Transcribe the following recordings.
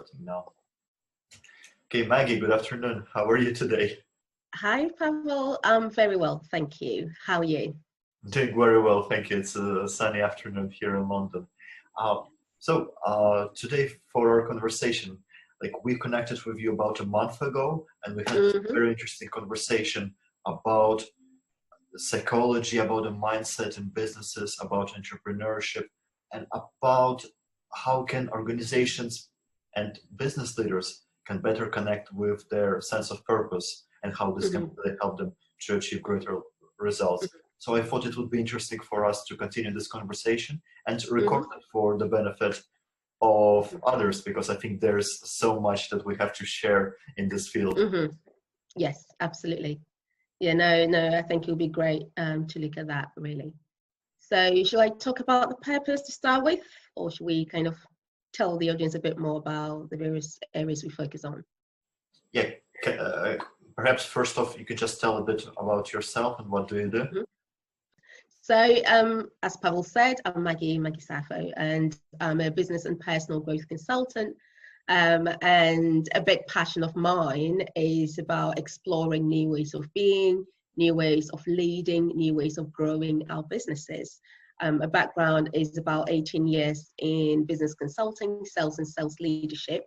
Starting now. Okay, Maggie, good afternoon. How are you today? Hi, Pavel. I'm very well, thank you. How are you? Doing very well, thank you. It's a sunny afternoon here in London. Today for our conversation, like we connected with you about a month ago, and we had a Mm-hmm, very interesting conversation about psychology, about the mindset in businesses, about entrepreneurship, and about how can organizations and business leaders can better connect with their sense of purpose and how this can mm-hmm, really help them to achieve greater results. So I thought it would be interesting for us to continue this conversation and to record mm-hmm, it for the benefit of others, because I think there's so much that we have to share in this field. mm-hmm. Yes, absolutely. Yeah, no, I think it'll be great to look at that, really. So, shall I talk about the purpose to start with, or should we kind of tell the audience a bit more about the various areas we focus on? Yeah, perhaps first off, you could just tell a bit about yourself and what do you do? Mhm. So, as Pavel said, I'm Maggie Sappho, and I'm a business and personal growth consultant. And a big passion of mine is about exploring new ways of being, new ways of leading, new ways of growing our businesses. A background is about 18 years in business consulting, sales and sales leadership.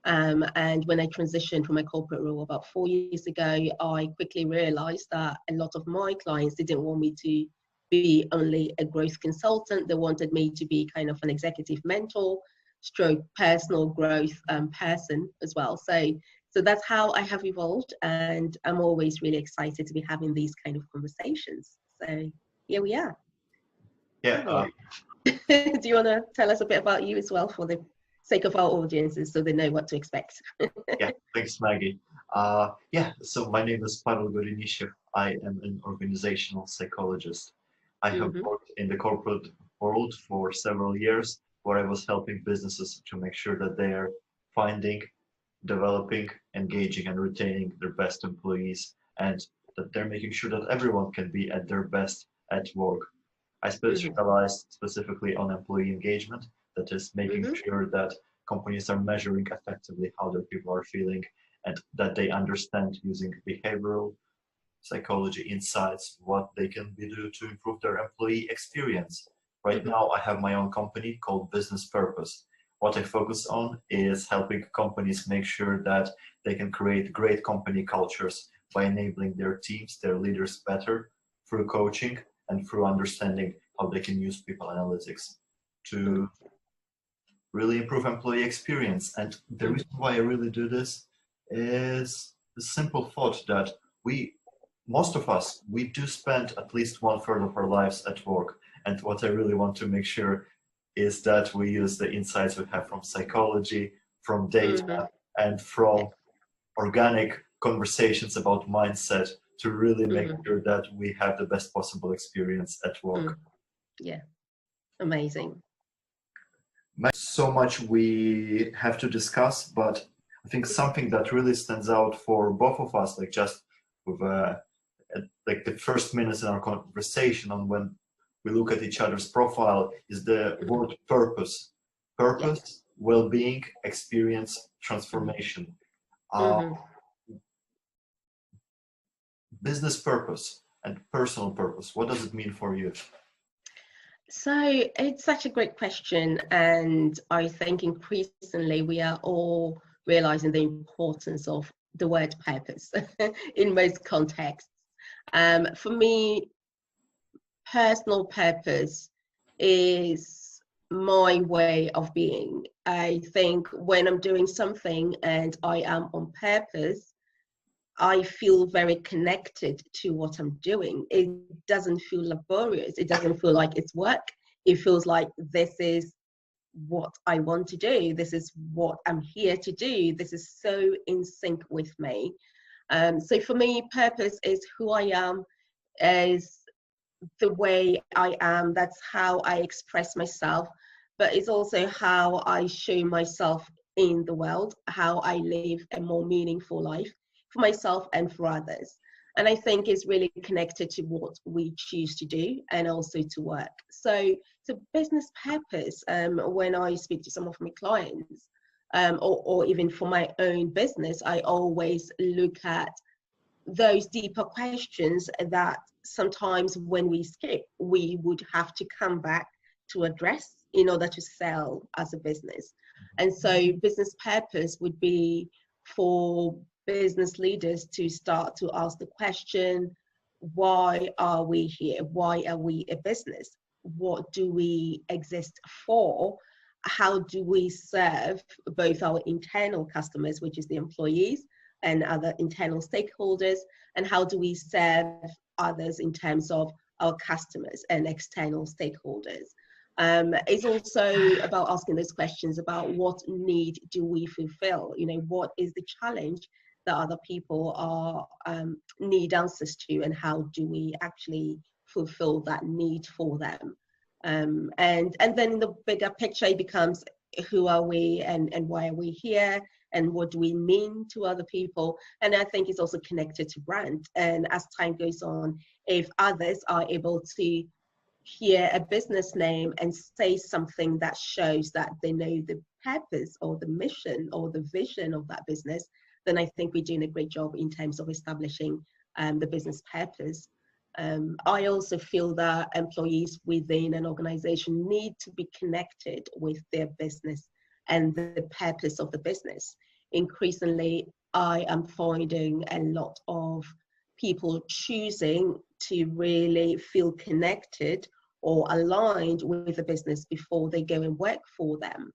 And when I transitioned from my corporate role about 4 years ago, I quickly realized that a lot of my clients didn't want me to be only a growth consultant. They wanted me to be kind of an executive mentor, stroke personal growth person as well. So that's how I have evolved, and I'm always really excited to be having these kind of conversations. So here we are. Yeah, Pavel, do you want to tell us a bit about you as well for the sake of our audiences so they know what to expect? yeah, thanks, Maggie. So my name is Pavel Gorinyshev. I am an organizational psychologist. I have Mm-hmm, worked in the corporate world for several years, where I was helping businesses to make sure that they are finding, developing, engaging, and retaining their best employees, and that they're making sure that everyone can be at their best at work. I mm-hmm, specialized specifically on employee engagement, that is making mm-hmm, sure that companies are measuring effectively how their people are feeling and that they understand using behavioral psychology insights what they can do to improve their employee experience. Right mm-hmm, now, I have my own company called Business Purpose. What I focus on is helping companies make sure that they can create great company cultures by enabling their teams, their leaders better through coaching and through understanding how they can use people analytics to really improve employee experience. And the mm-hmm. reason why I really do this is the simple thought that most of us, we do spend at least 1/3 of our lives at work. And what I really want to make sure is that we use the insights we have from psychology, from Mm-hmm. data, and from organic conversations about mindset to really make Mm-hmm. sure that we have the best possible experience at work. Mm. Yeah, amazing. So much we have to discuss, but I think something that really stands out for both of us, like just with like the first minutes in our conversation on when we look at each other's profile is the Mhm. word purpose. Yeah. Purpose, well-being, experience, Mm-hmm. transformation. Uh, Mm-hmm. Business purpose and personal purpose. What does it mean for you? So it's such a great question, and I think increasingly we are all realizing the importance of the word purpose in most contexts. For me, personal purpose is my way of being. I think when I'm doing something and I am on purpose, I feel very connected to what I'm doing. It doesn't feel laborious. It doesn't feel like it's work. It feels like this is what I want to do. This is what I'm here to do. This is so in sync with me. So for me, purpose is who I am, is the way I am. That's how I express myself, but it's also how I show myself in the world, how I live a more meaningful life for myself and for others. And I think it's really connected to what we choose to do and also to work. So business purpose, when I speak to some of my clients, or even for my own business, I always look at those deeper questions that sometimes when we skip, we would have to come back to address in order to sell as a business. And so business purpose would be for business leaders to start to ask the question, why are we here? Why are we a business? What do we exist for? How do we serve both our internal customers, which is the employees, and other internal stakeholders, and how do we serve others in terms of our customers and external stakeholders? It's also about asking those questions about what need do we fulfill? You know, what is the challenge that other people are need answers to, and how do we actually fulfill that need for them? And then in the bigger picture, it becomes who are we and why are we here? And what do we mean to other people? And I think it's also connected to brand. And as time goes on, if others are able to hear a business name and say something that shows that they know the purpose or the mission or the vision of that business, then I think we're doing a great job in terms of establishing the business purpose. I also feel that employees within an organization need to be connected with their business and the purpose of the business. Increasingly, I am finding a lot of people choosing to really feel connected or aligned with the business before they go and work for them.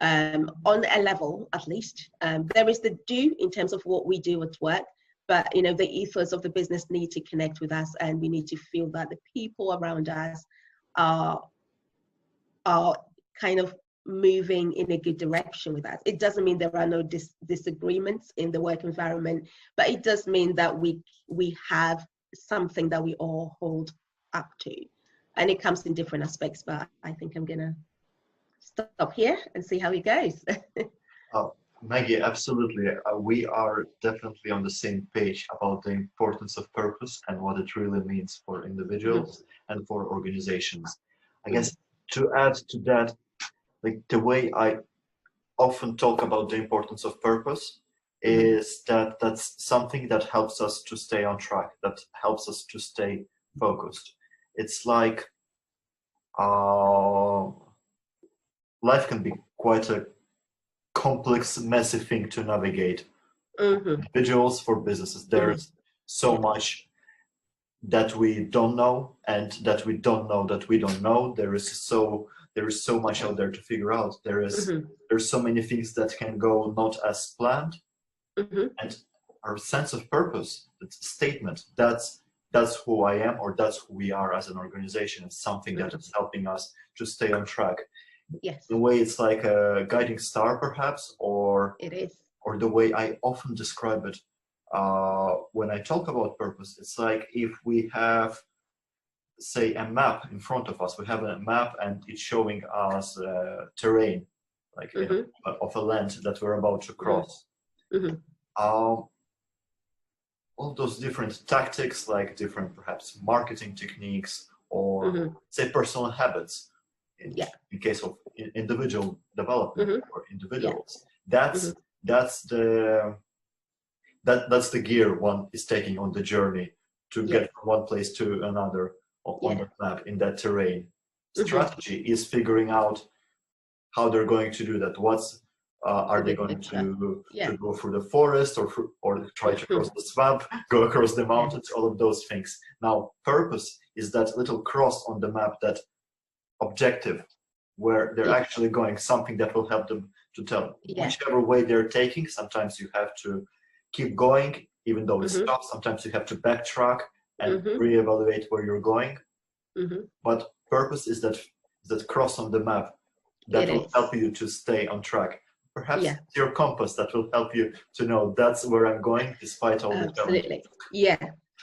On a level, at least, there is the do in terms of what we do at work, but you know, the ethos of the business need to connect with us, and we need to feel that the people around us are kind of moving in a good direction with us. It doesn't mean there are no disagreements in the work environment, but it does mean that we have something that we all hold up to, and it comes in different aspects. But I think I'm gonna stop here and see how it goes. Maggie, absolutely. We are definitely on the same page about the importance of purpose and what it really means for individuals and for organizations. I guess to add to that, like the way I often talk about the importance of purpose is that that's something that helps us to stay on track, that helps us to stay focused. It's like life can be quite a complex, messy thing to navigate. Individuals for businesses, there's so much that we don't know, and that we don't know that we don't know. There is so much out there to figure out. There's so many things that can go not as planned, and our sense of purpose, that statement, that's who I am, or that's who we are as an organization. It's something that is helping us to stay on track. Yes. In a way, it's like a guiding star, perhaps, or it is. Or the way I often describe it when I talk about purpose, it's like if we have, say, a map in front of us. We have a map, and it's showing us terrain, like of a land that we're about to cross. All those different tactics, like different perhaps marketing techniques, or say personal habits. In case of individual development or individuals, that's the gear one is taking on the journey to get from one place to another on the map in that terrain. Strategy is figuring out how they're going to do that. What's are they going to go through the forest, or try to cross the swamp, go across the mountains, all of those things. Now, purpose is that little cross on the map, that objective where they're actually going, something that will help them to tell whichever way they're taking. Sometimes you have to keep going even though it's tough. Sometimes you have to backtrack and reevaluate where you're going. But purpose is that cross on the map that will help you to stay on track. Perhaps it's your compass that will help you to know that's where I'm going despite all the challenges.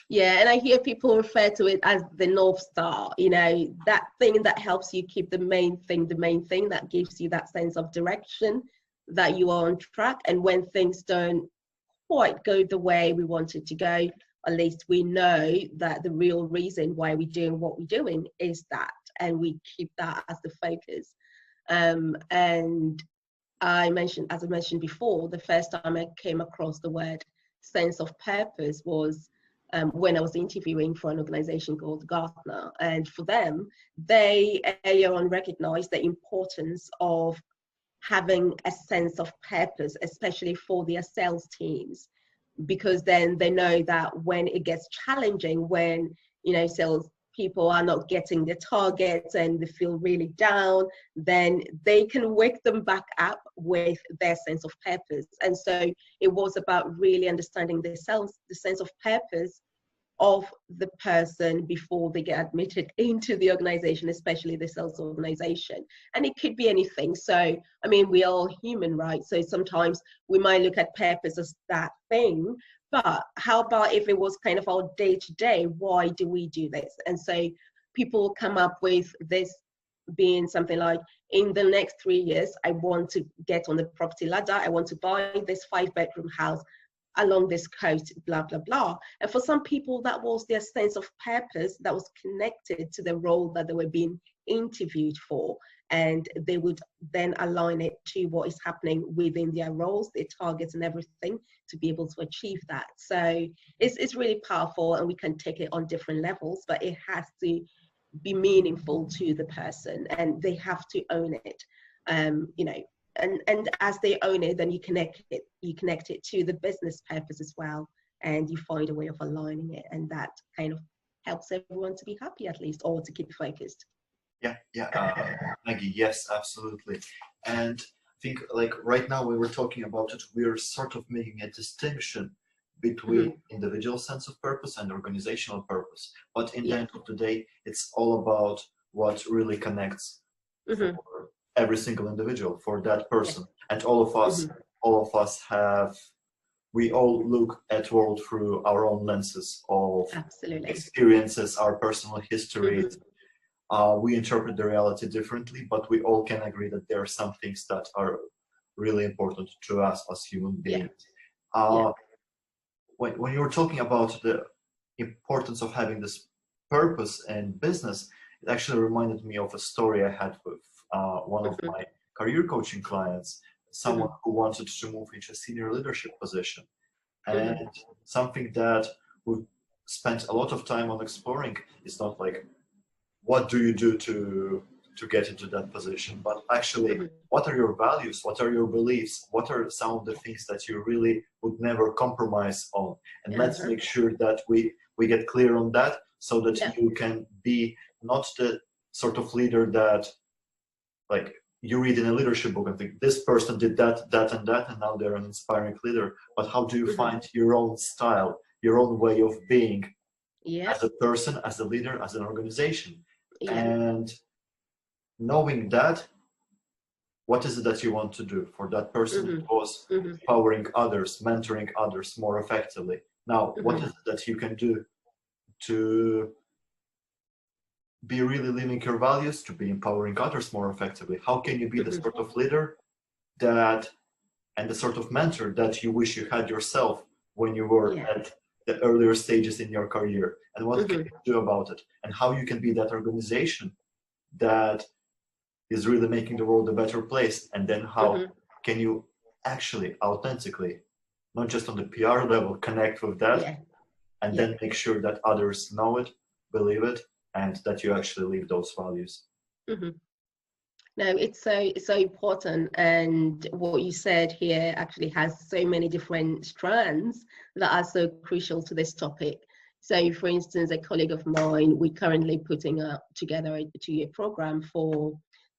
Yeah, and I hear people refer to it as the North Star, you know, that thing that helps you keep the main thing, that gives you that sense of direction, that you are on track. And when things don't quite go the way we want it to go, at least we know that the real reason why we're doing what we're doing is that, and we keep that as the focus. And as I mentioned before, the first time I came across the word sense of purpose was when I was interviewing for an organization called Gartner. And for them, they earlier on recognized the importance of having a sense of purpose, especially for their sales teams, because then they know that when it gets challenging, when sales people are not getting their targets and they feel really down, then they can wake them back up with their sense of purpose. And so it was about really understanding the sense of purpose of the person before they get admitted into the organization, especially the sales organization. And it could be anything. So, I mean, we're all human, right? So sometimes we might look at purpose as that thing, but how about if it was kind of our day to day? Why do we do this? And so people come up with this being something like, in the next 3 years, I want to get on the property ladder. I want to buy this 5-bedroom house along this coast, blah, blah, blah. And for some people, that was their sense of purpose that was connected to the role that they were being interviewed for. And they would then align it to what is happening within their roles, their targets and everything to be able to achieve that. So it's really powerful, and we can take it on different levels, but it has to be meaningful to the person and they have to own it. And as they own it, then you connect it to the business purpose as well, and you find a way of aligning it, and that kind of helps everyone to be happy, at least, or to keep focused. Maggie, yes, absolutely. And I think, like, right now we were talking about it, we're sort of making a distinction between individual sense of purpose and organizational purpose, but in the end of the day, it's all about what really connects for every single individual, for that person. And all of us have, we all look at world through our own lenses of experiences, our personal histories. We interpret the reality differently, but we all can agree that there are some things that are really important to us as human beings. When you were talking about the importance of having this purpose in business, it actually reminded me of a story I had with one of my career coaching clients, someone who wanted to move into a senior leadership position. And something that we spent a lot of time on exploring is not like, what do you do to get into that position, but actually, what are your values? What are your beliefs? What are some of the things that you really would never compromise on? And let's make sure that we get clear on that, so that you can be not the sort of leader that, like, you read in a leadership book and think, this person did that, that, and that, and now they're an inspiring leader. But how do you find your own style, your own way of being as a person, as a leader, as an organization? And knowing that, what is it that you want to do for that person? It was empowering others, mentoring others more effectively. Now, what is it that you can do to be really living your values, to be empowering others more effectively? How can you be the sort of leader that, and the sort of mentor that you wish you had yourself when you were at the earlier stages in your career? And what can you do about it? And how you can be that organization that is really making the world a better place? And then how can you actually authentically, not just on the PR level, connect with that, and then make sure that others know it, believe it, and that you actually live those values? No, it's so important, and what you said here actually has so many different strands that are so crucial to this topic. So, for instance, a colleague of mine, we're currently putting together a 2-year program for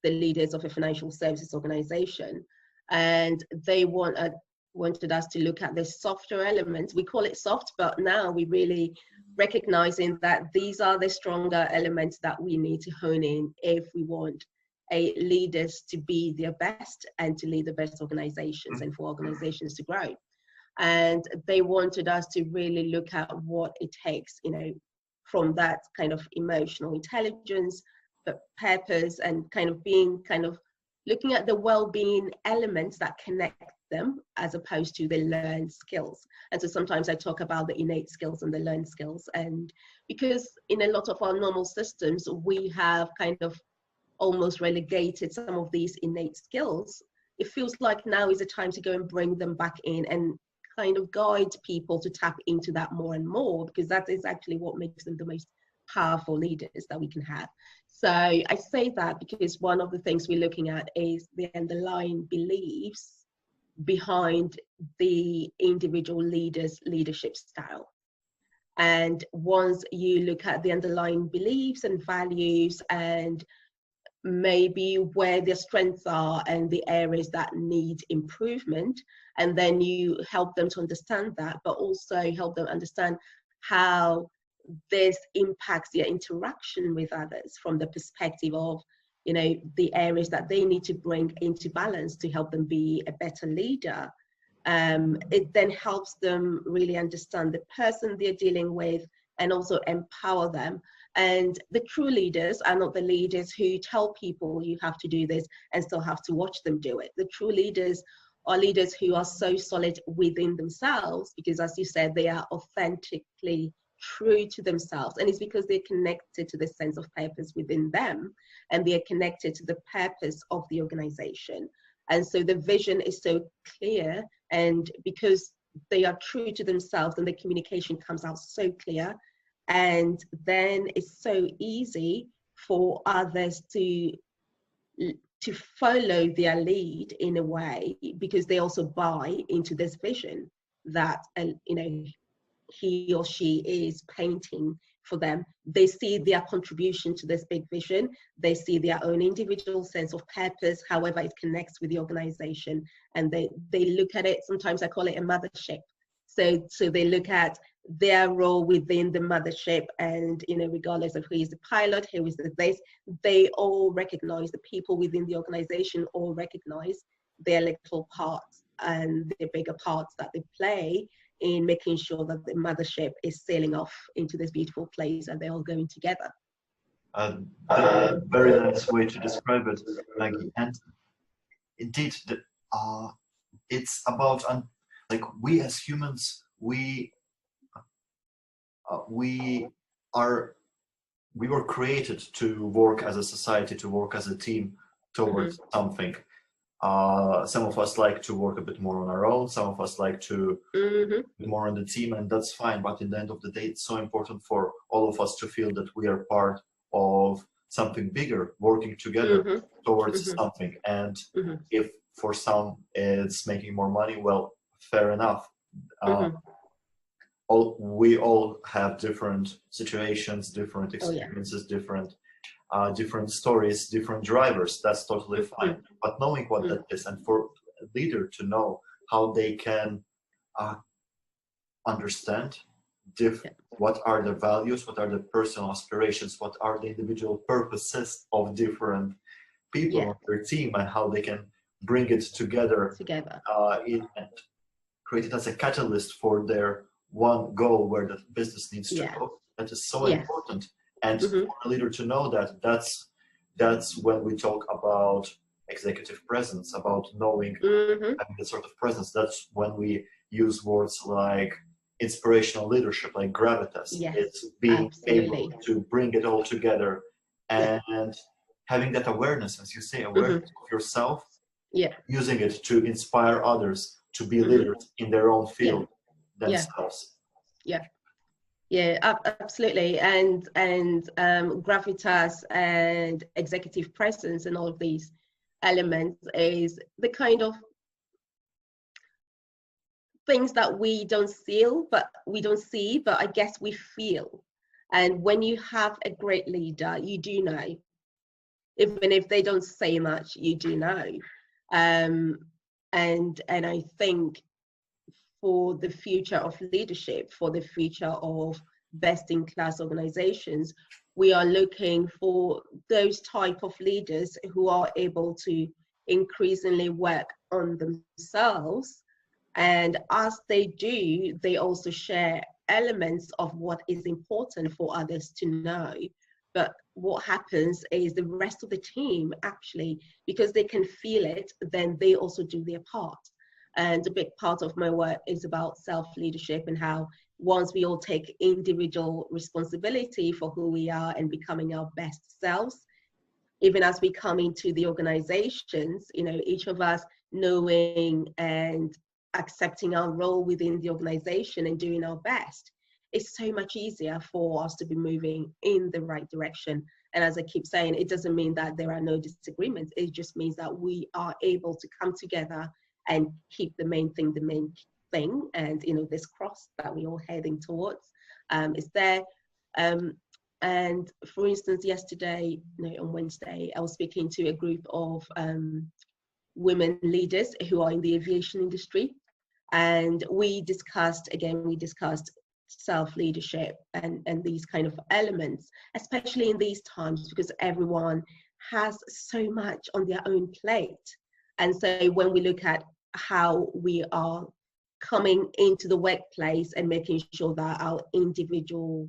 the leaders of a financial services organization, and they wanted us to look at the softer elements. We call it soft, but now we really recognizing that these are the stronger elements that we need to hone in if we want leaders to be their best and to lead the best organizations and for organizations to grow. And they wanted us to really look at what it takes, from that kind of emotional intelligence, but purpose, and kind of looking at the well-being elements that connect them as opposed to the learned skills. And so sometimes I talk about the innate skills and the learned skills, and because in a lot of our normal systems we have kind of almost relegated some of these innate skills it feels like now is the time to go and bring them back in and kind of guide people to tap into that more and more, because that is actually what makes them the most powerful leaders that we can have. So I say that because one of the things we're looking at is the underlying beliefs behind the individual leader's leadership style. And once you look at the underlying beliefs and values and maybe where their strengths are and the areas that need improvement, and then you help them to understand that, but also help them understand how this impacts their interaction with others from the perspective of, you know, the areas that they need to bring into balance to help them be a better leader. It then helps them really understand the person they're dealing with and also empower them. And the true leaders are not the leaders who tell people you have to do this and still have to watch them do it. The true leaders are leaders who are so solid within themselves, because as you said, they are authentically true to themselves. And it's because they're connected to the sense of purpose within them, and they're connected to the purpose of the organization. And so the vision is so clear, and because they are true to themselves, and the communication comes out so clear, and then it's so easy for others to follow their lead in a way, because they also buy into this vision that, you know, he or she is painting for them. They see their contribution to this big vision. They see their own individual sense of purpose, however it connects with the organization, and they look at it. Sometimes I call it a mothership. So they look at their role within the mothership, and, you know, regardless of who is the pilot, who is the this, they all recognize, the people within the organization all recognize their little parts and the bigger parts that they play in making sure that the mothership is sailing off into this beautiful place, and they're all going together. That's a very nice way to describe it, Maggie. And indeed, it's about like, we as humans, we were created to work as a society, to work as a team towards something. Some of us like to work a bit more on our own. Some of us like to be more on the team, and that's fine. But in the end of the day, it's so important for all of us to feel that we are part of something bigger, working together towards something. And if for some it's making more money, well, fair enough. We all have different situations, different experiences, different stories, different drivers. That's totally fine. But knowing what that is, and for a leader to know how they can understand what are the values, what are the personal aspirations, what are the individual purposes of different people on their team, and how they can bring it together and create it as a catalyst for their one goal where the business needs to go. That is so important. And for a leader to know that, that's when we talk about executive presence, about knowing, having that sort of presence. That's when we use words like inspirational leadership, like gravitas. It's being able to bring it all together and having that awareness, as you say, awareness of yourself, using it to inspire others to be leaders in their own field themselves. Absolutely. And gravitas and executive presence and all of these elements is the kind of things that we don't see, but I guess we feel. And when you have a great leader, you do know, even if they don't say much, you do know. And I think for the future of leadership, for the future of best-in-class organizations, we are looking for those type of leaders who are able to increasingly work on themselves. And as they do, they also share elements of what is important for others to know. But what happens is the rest of the team actually, because they can feel it, then they also do their part. And a big part of my work is about self-leadership, and how once we all take individual responsibility for who we are and becoming our best selves, even as we come into the organizations, you know, each of us knowing and accepting our role within the organization and doing our best, it's so much easier for us to be moving in the right direction. And as I keep saying, it doesn't mean that there are no disagreements. It just means that we are able to come together and keep the main thing, and this cross that we're all heading towards is there. And for instance, yesterday, on Wednesday, I was speaking to a group of women leaders who are in the aviation industry, and we discussed self-leadership and these kind of elements, especially in these times, because everyone has so much on their own plate. And so when we look at how we are coming into the workplace and making sure that our individual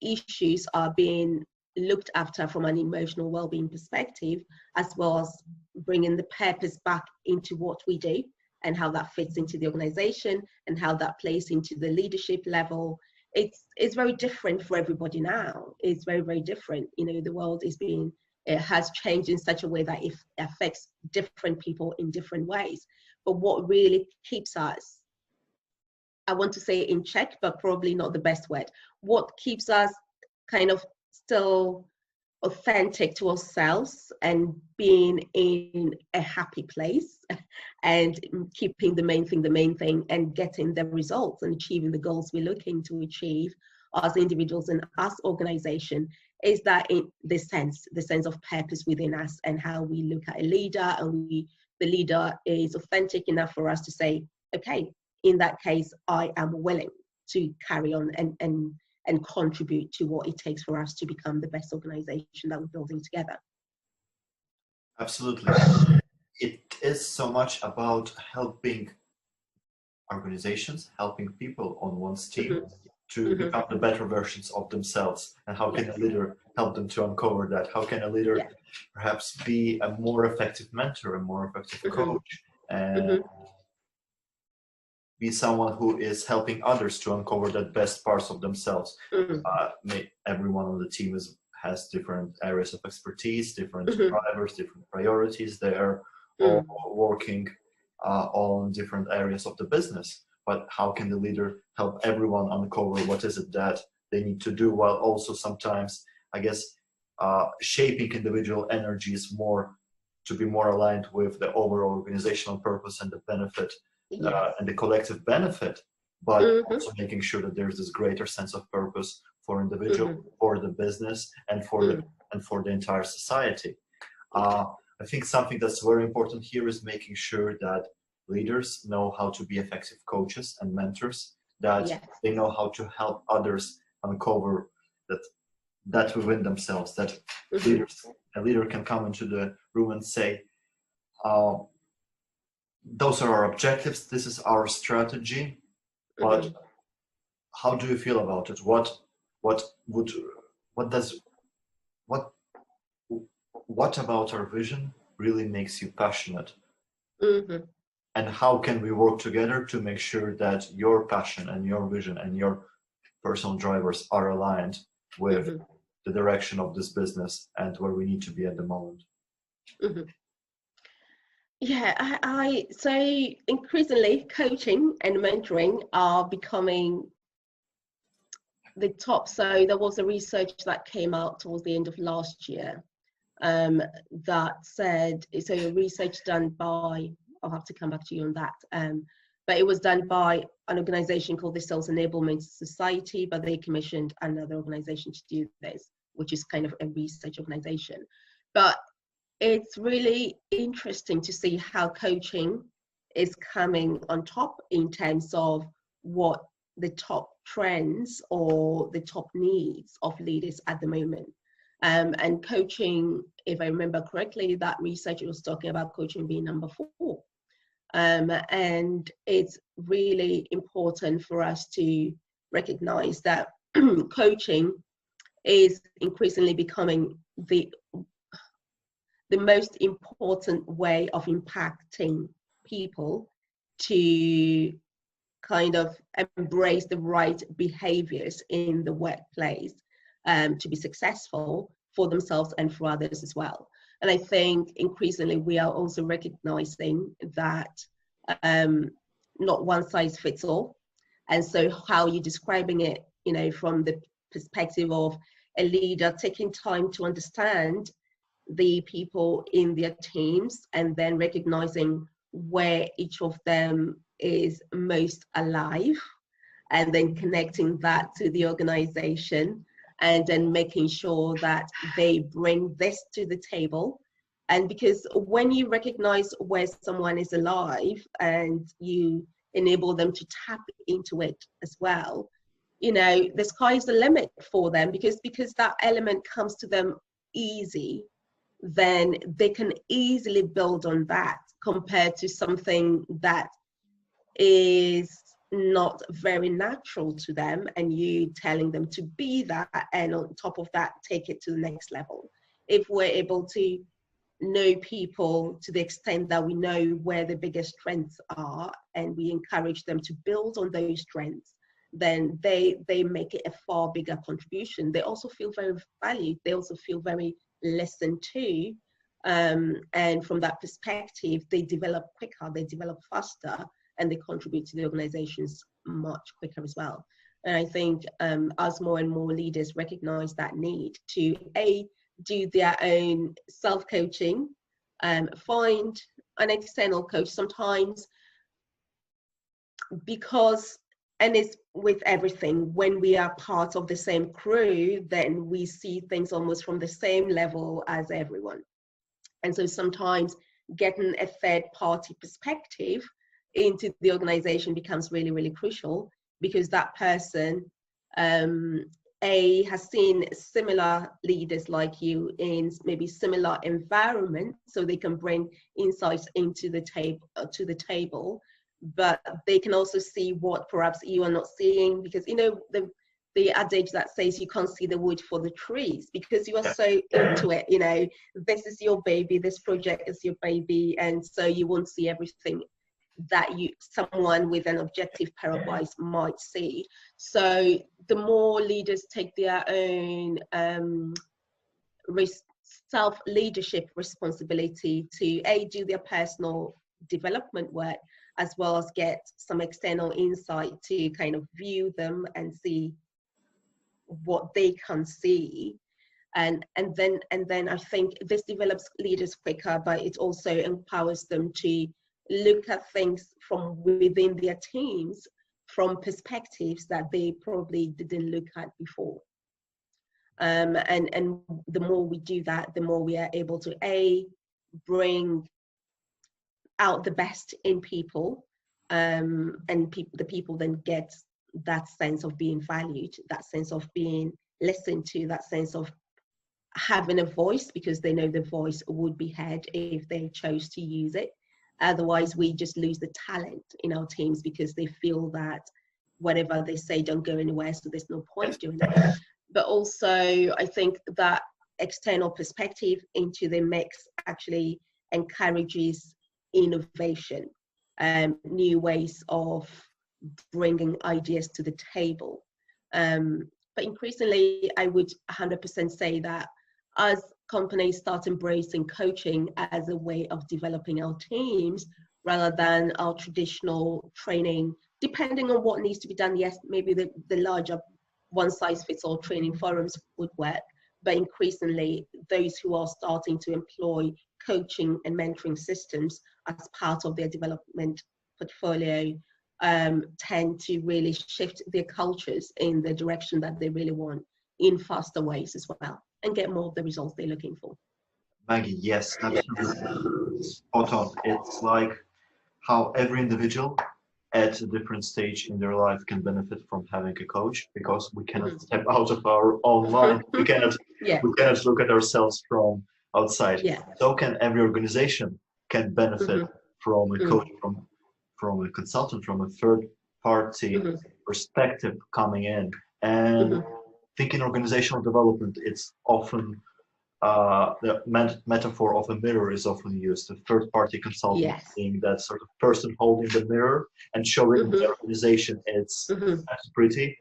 issues are being looked after from an emotional well-being perspective, as well as bringing the purpose back into what we do and how that fits into the organization and how that plays into the leadership level. It's very different for everybody now. It's very, very different. The world it has changed in such a way that it affects different people in different ways. But what really keeps us, I want to say in check, but probably not the best word, what keeps us kind of still authentic to ourselves and being in a happy place and keeping the main thing and getting the results and achieving the goals we're looking to achieve as individuals and as organization, is that in the sense of purpose within us, and how we look at a leader, and the leader is authentic enough for us to say, okay, in that case, I am willing to carry on and contribute to what it takes for us to become the best organization that we're building together. Absolutely. It is so much about helping organizations, helping people on one's team to become the better versions of themselves. And how can a leader help them to uncover that? How can a leader perhaps be a more effective mentor, a more effective coach, and be someone who is helping others to uncover the best parts of themselves. Everyone on the team has different areas of expertise, different drivers, different priorities. They are all working on different areas of the business. But how can the leader help everyone uncover what is it that they need to do, while also sometimes, I guess, shaping individual energies more to be more aligned with the overall organizational purpose and the benefit and the collective benefit, but also making sure that there's this greater sense of purpose for individual, for the business, and for the entire society. I think something that's very important here is making sure that leaders know how to be effective coaches and mentors, that they know how to help others uncover that within themselves, that a leader can come into the room and say, those are our objectives, this is our strategy, but how do you feel about it? What about our vision really makes you passionate? And how can we work together to make sure that your passion and your vision and your personal drivers are aligned with the direction of this business and where we need to be at the moment? So increasingly coaching and mentoring are becoming the top. So there was a research that came out towards the end of last year that said, so a research done by, I'll have to come back to you on that, but it was done by an organization called the Sales Enablement Society, but they commissioned another organization to do this, which is kind of a research organization. But it's really interesting to see how coaching is coming on top in terms of what the top trends or the top needs of leaders at the moment. And coaching, if I remember correctly, that research was talking about coaching being number 4. And it's really important for us to recognize that coaching is increasingly becoming the most important way of impacting people to kind of embrace the right behaviors in the workplace to be successful for themselves and for others as well. And I think increasingly we are also recognizing that not one size fits all. And so how you're describing it, you know, from the perspective of a leader taking time to understand the people in their teams and then recognizing where each of them is most alive, and then connecting that to the organization, and then making sure that they bring this to the table. And because when you recognize where someone is alive and you enable them to tap into it as well, you know, the sky's the limit for them, because that element comes to them easy, then they can easily build on that, compared to something that is not very natural to them, and you telling them to be that, and on top of that take it to the next level. If we're able to know people to the extent that we know where the biggest strengths are, and we encourage them to build on those strengths, then they make it a far bigger contribution. They also feel very valued, they also feel very listened to, and from that perspective they develop quicker, they develop faster, and they contribute to the organizations much quicker as well. And I think as more and more leaders recognize that need to do their own self-coaching, find an external coach sometimes, because, and it's with everything, when we are part of the same crew, then we see things almost from the same level as everyone. And so sometimes getting a third party perspective into the organization becomes really, really crucial, because that person has seen similar leaders like you in maybe similar environment, so they can bring insights into the table, but they can also see what perhaps you are not seeing, because you know the adage that says you can't see the wood for the trees, because you are so into it, you know, this is your baby, this project is your baby, and so you won't see everything that someone with an objective pair of eyes might see. So the more leaders take their own self-leadership responsibility to do their personal development work, as well as get some external insight to kind of view them and see what they can see, and then I think this develops leaders quicker, but it also empowers them to look at things from within their teams from perspectives that they probably didn't look at before. And the more we do that, the more we are able to bring out the best in people, and the people then get that sense of being valued, that sense of being listened to, that sense of having a voice, because they know the voice would be heard if they chose to use it. Otherwise, we just lose the talent in our teams, because they feel that whatever they say don't go anywhere, so there's no point doing it. But also, I think that external perspective into the mix actually encourages innovation, new ways of bringing ideas to the table. But increasingly, I would 100% say that as companies start embracing coaching as a way of developing our teams, rather than our traditional training, depending on what needs to be done, yes, maybe the larger one-size-fits-all training forums would work, but increasingly, those who are starting to employ coaching and mentoring systems as part of their development portfolio tend to really shift their cultures in the direction that they really want, in faster ways as well, and get more of the results they're looking for. Maggie, yes, absolutely. Spot on. It's like how every individual at a different stage in their life can benefit from having a coach, because we cannot step out of our own mind. We cannot look at ourselves from outside. So can every organization can benefit from a coach, from a consultant, from a third party perspective coming in. And thinking organizational development, it's often the metaphor of a mirror is often used. A third-party consultant being that sort of person holding the mirror and showing the organization it's pretty.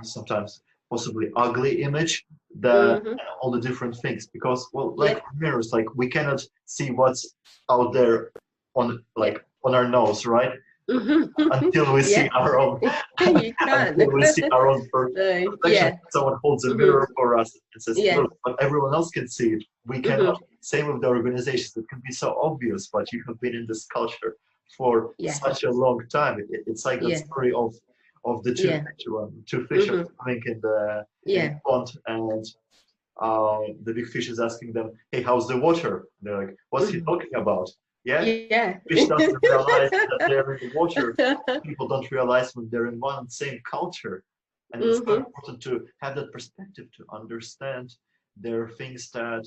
Sometimes possibly ugly image, the Mm-hmm. all the different things, because well, Yeah. like mirrors, like we cannot see what's out there on Yeah. like on our nose, right? Mm-hmm. Until we see Yeah. our own You can. until we see our own So perfection. yeah. Someone holds a Mm-hmm. mirror for us and says, Yeah. look, but everyone else can see it. We cannot. Mm-hmm. Same with the organizations. It can be so obvious, but you have been in this culture for Yeah. such a long time. It's like the Yeah. story of the two Yeah. fish one. Two fish are Mm-hmm. swimming in the Yeah. pond, and the big fish is asking them, hey, how's the water? They're like, what's he Mm-hmm. talking about? Yeah, Yeah. fish doesn't realize that they're in the water. People don't realize when they're in one and same culture. And it's so Mm-hmm. important to have that perspective, to understand there are things that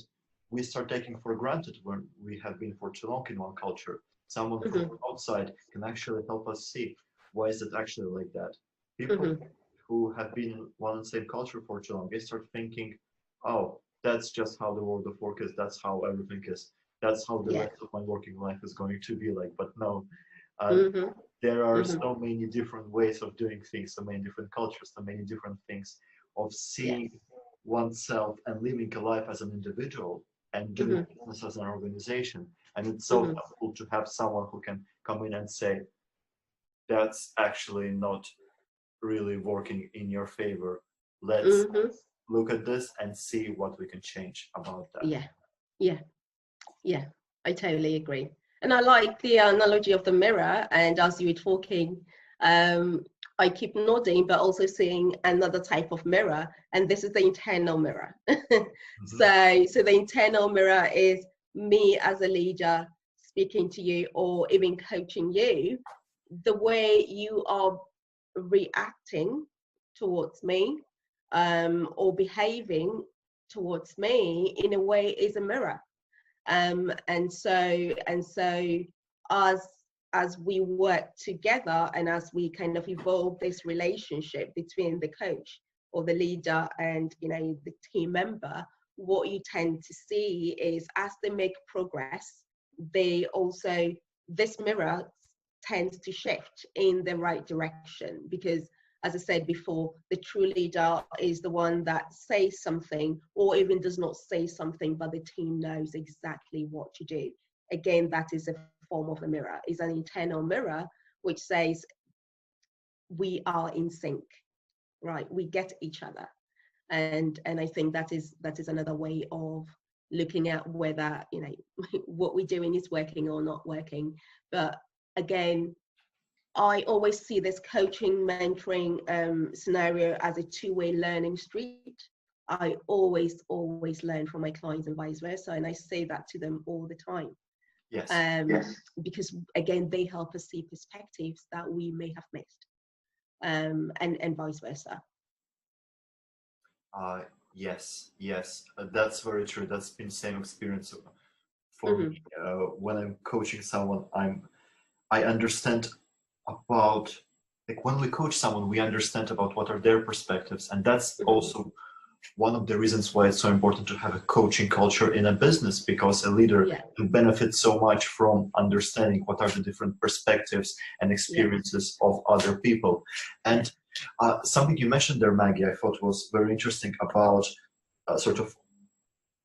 we start taking for granted when we have been for too long in one culture. Someone from Mm-hmm. outside can actually help us see why is it actually like that. People Mm-hmm. who have been in one and same culture for too long, they start thinking, oh, that's just how the world of work is, that's how everything is, that's how the Yeah. rest of my working life is going to be like. But no, uh, Mm-hmm. there are Mm-hmm. so many different ways of doing things, so many different cultures, so many different things of Yes. seeing oneself and living a life as an individual and doing Mm-hmm. business as an organization. And it's so Mm-hmm. helpful to have someone who can come in and say, that's actually not really working in your favor. Let's Mm-hmm. look at this and see what we can change about that. Yeah. Yeah. Yeah. I totally agree. And I like the analogy of the mirror. And as you were talking, um, I keep nodding, but also seeing another type of mirror. And this is the internal mirror. Mhm. So the internal mirror is me as a leader speaking to you or even coaching you. The way you are reacting towards me or behaving towards me in a way is a mirror. And so as we work together and as we kind of evolve this relationship between the coach or the leader and the team member, what you tend to see is as they make progress, they also, this mirror tends to shift in the right direction, because as I said before, the true leader is the one that says something or even does not say something, but the team knows exactly what to do. Again, that is a form of a mirror, is an internal mirror, which says we are in sync, right? We get each other. And I think that is another way of looking at whether, what we're doing is working or not working. But again, I always see this coaching, mentoring scenario as a two-way learning street. I always learn from my clients and vice versa. And I say that to them all the time. Yes. Because again, they help us see perspectives that we may have missed, and vice versa. Uh, yes, that's very true. That's been same experience for Mm-hmm. me. When I'm coaching someone, I understand about, like, when we coach someone, we understand about what are their perspectives, and that's Mm-hmm. also one of the reasons why it's so important to have a coaching culture in a business, because a leader Yeah. can benefit so much from understanding what are the different perspectives and Yeah. experiences of other people. And something you mentioned there, Maggie, I thought was very interesting about sort of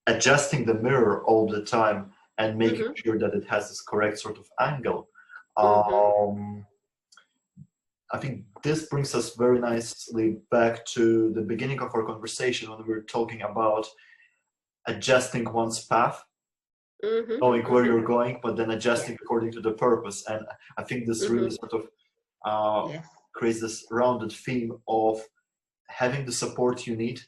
adjusting the mirror all the time and making Mm-hmm. sure that it has this correct sort of angle. Mm-hmm. Um, I think this brings us very nicely back to the beginning of our conversation when we were talking about adjusting one's path, Mm-hmm. knowing where Mm-hmm. you're going, but then Yeah. adjusting according to the purpose. And I think this really Mm-hmm. sort of Yes. creates this rounded theme of having the support you need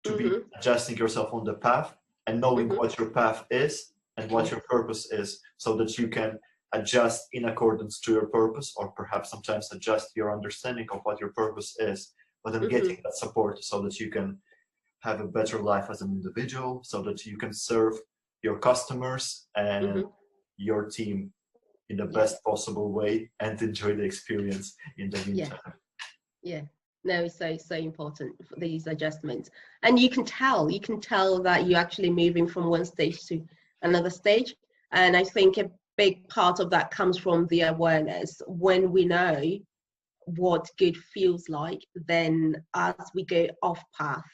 to be Mm-hmm. adjusting yourself on the path and knowing Mm-hmm. what your path is and what Yes. your purpose is, so that you can adjust in accordance to your purpose, or perhaps sometimes adjust your understanding of what your purpose is, but then Mm-hmm. getting that support so that you can have a better life as an individual, so that you can serve your customers and Mm-hmm. your team in the Yeah. best possible way and enjoy the experience in the Yeah. meantime. Yeah. No, it's so important for these adjustments. And you can tell that you're actually moving from one stage to another stage. And I think a big part of that comes from the awareness. When we know what good feels like, then as we go off path,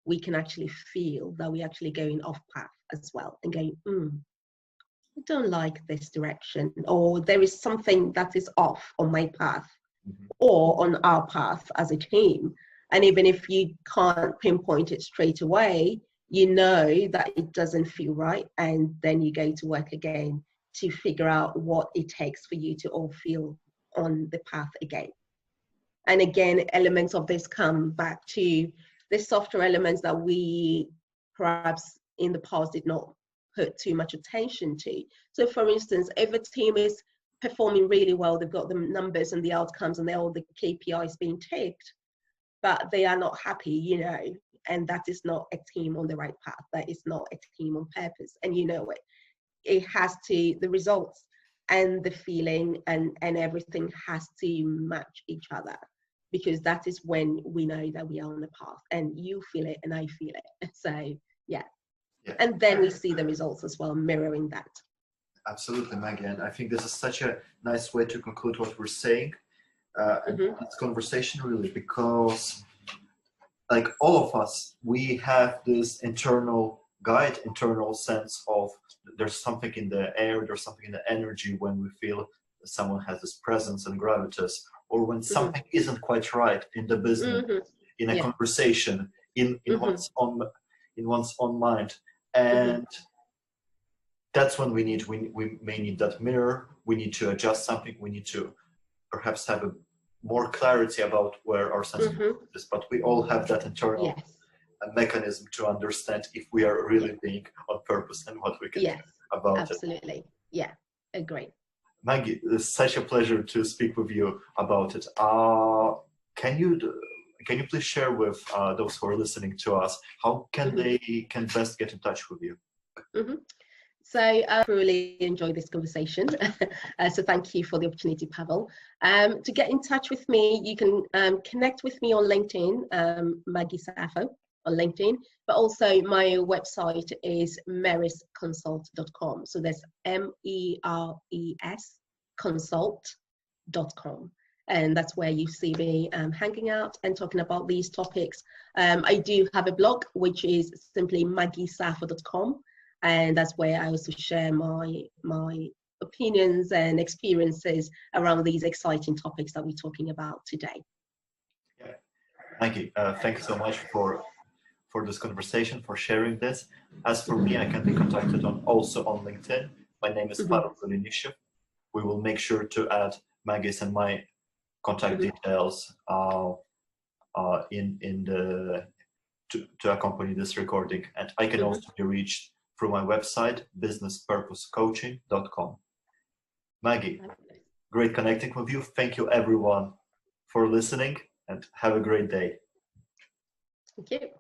we can actually feel that we're actually going off path as well and going, I don't like this direction, or there is something that is off on my path or on our path as a team. And even if you can't pinpoint it straight away, you know that it doesn't feel right. And then you go to work again to figure out what it takes for you to all feel on the path again. And again, elements of this come back to the softer elements that we perhaps in the past did not put too much attention to. So for instance, if a team is performing really well, they've got the numbers and the outcomes and all the KPIs being ticked, but they are not happy, you know, and that is not a team on the right path. That is not a team on purpose. And you know it. It has to, the results and the feeling and everything has to match each other, because that is when we know that we are on the path and you feel it and I feel it. So yeah. And then we see the results as well, mirroring that. Absolutely, Maggie. And I think this is such a nice way to conclude what we're saying. And this conversation really, because like all of us, we have this internal guide, internal sense of there's something in the air, there's something in the energy when we feel someone has this presence and gravitas, or when something isn't quite right in the business, in a conversation, in one's own mind. And that's when we may need that mirror. We need to adjust something. We need to perhaps have a more clarity about where our sensibility is. But we all have that internal mechanism to understand if we are really being on purpose and what we can do about it. Absolutely. Yeah, agree. Maggie, it's such a pleasure to speak with you about it. Can you please share with those who are listening to us, how can they can best get in touch with you? So I really enjoyed this conversation. So thank you for the opportunity, Pavel. To get in touch with me, you can connect with me on LinkedIn, Maggie Sappho on LinkedIn, but also my website is merisconsult.com. So there's MERES consult.com. And that's where you see me hanging out and talking about these topics. I do have a blog, which is simply maggiesappho.com. And that's where I also share my opinions and experiences around these exciting topics that we're talking about today. Yeah. Maggie, thank you so much for this conversation, for sharing this. As for me, I can be contacted also on LinkedIn. My name is Pavel Zelinishev. We will make sure to add Maggie's and my contact details to accompany this recording. And I can also be reached through my website, businesspurposecoaching.com. Maggie, great connecting with you. Thank you everyone for listening and have a great day. Thank you.